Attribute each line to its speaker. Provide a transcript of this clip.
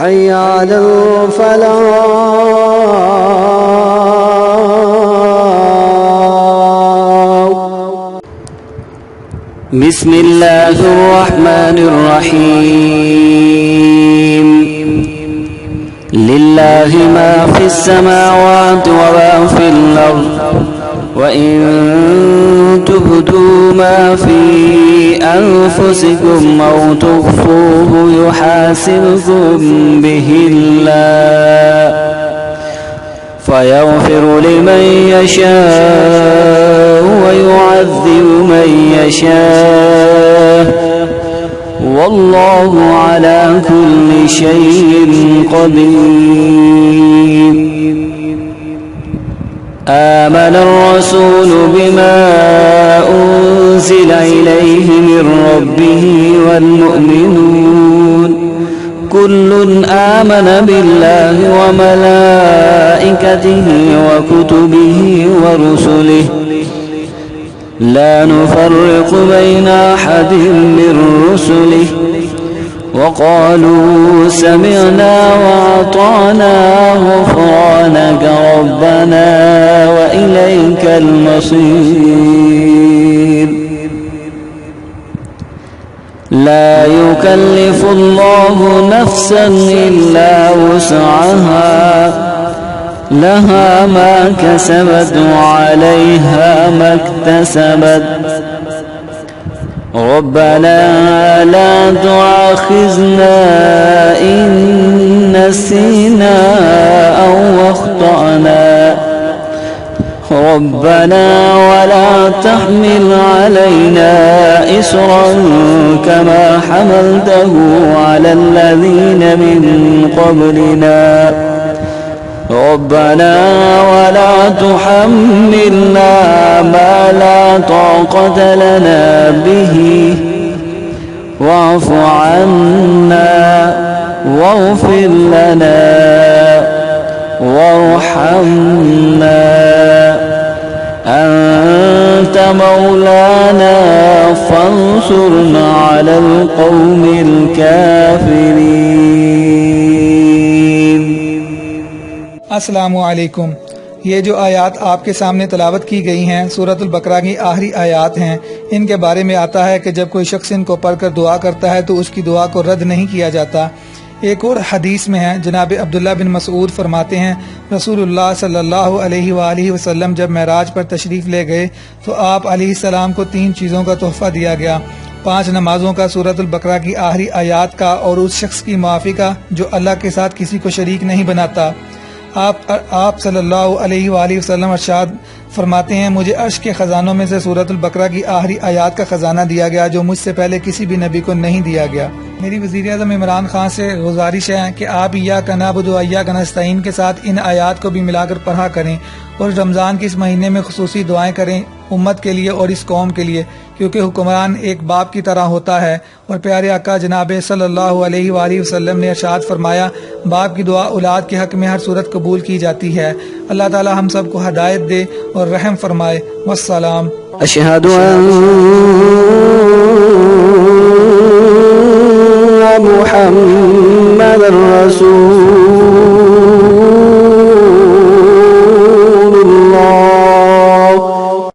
Speaker 1: حي على الفلاح. بسم الله الرحمن الرحيم. لله ما في السماوات وما في الأرض، وإن تبدوا ما في أنفسكم أو تخفوه يحاسبكم به الله، فيغفر لمن يشاء ويعذب من يشاء، والله على كل شيء قدير. آمن الرسول بما أنزل إليه من ربه والمؤمنون كل آمن بالله وملائكته وكتبه ورسله لا نفرق بين أحد من رسله، وقالوا سمعنا وأطعنا غفرانك ربنا وإليك المصير. لا يكلف الله نفسا إلا وسعها، لها ما كسبت وعليها ما اكتسبت. ربنا لا تؤاخذنا إن نسينا أو أخطأنا، ربنا ولا تحمل علينا إصرا كما حملته على الذين من قبلنا، ربنا ولا تحملنا ما لا طاقة لنا به، واعف عنا واغفر لنا وارحمنا، أنت مولانا فانصرنا على القوم الكافرين.
Speaker 2: अस्सलामु अलैकुम। ये जो आयात आपके सामने तलावत की गई हैं सूरतुल बकरा की आखिरी आयात हैं। इनके बारे में आता है कि जब कोई शख्स इनको पढ़कर दुआ करता है तो उसकी दुआ को रद्द नहीं किया जाता। एक और हदीस में है, जनाब अब्दुल्ला बिन मसूद फरमाते हैं रसूलुल्लाह सल्लल्लाहु अलैहि वसल्लम जब महराज पर तशरीफ़ ले गए तो आप अलैहिस्सलाम को 3 चीज़ों का तोहफ़ा दिया गया, 5 नमाजों का, सूरतुल बकरा की आखिरी आयात का और उस शख्स की माफ़ी का जो अल्लाह के साथ किसी को शरीक नहीं बनाता। आप सल्लल्लाहु अलैहि वसल्लम अरशाद फरमाते हैं, मुझे अर्श के ख़जानों में से सूरतुल बकरा की आखिरी आयात का ख़जाना दिया गया जो मुझसे पहले किसी भी नबी को नहीं दिया गया। मेरी वज़ीर-ए-आज़म इमरान खान से गुजारिश है कि आप इय्याका नअबुदु व इय्याका नस्तईन के साथ इन आयात को भी मिलाकर पढ़ा करें और रमज़ान के इस महीने में खुसूसी दुआएं करें उम्मत के लिए और इस कौम के लिए, क्योंकि हुक्मरान एक बाप की तरह होता है। और प्यारे आका जनाब सल्लल्लाहु अलैहि वसल्लम ने इरशाद फरमाया, बाप की दुआ औलाद के हक में हर सूरत कबूल की जाती है। अल्लाह ताला हम सबको हदायत दे और रहम फरमाए। वस्सलाम।
Speaker 1: अशहदु अन्ना मुहम्मदर रसूल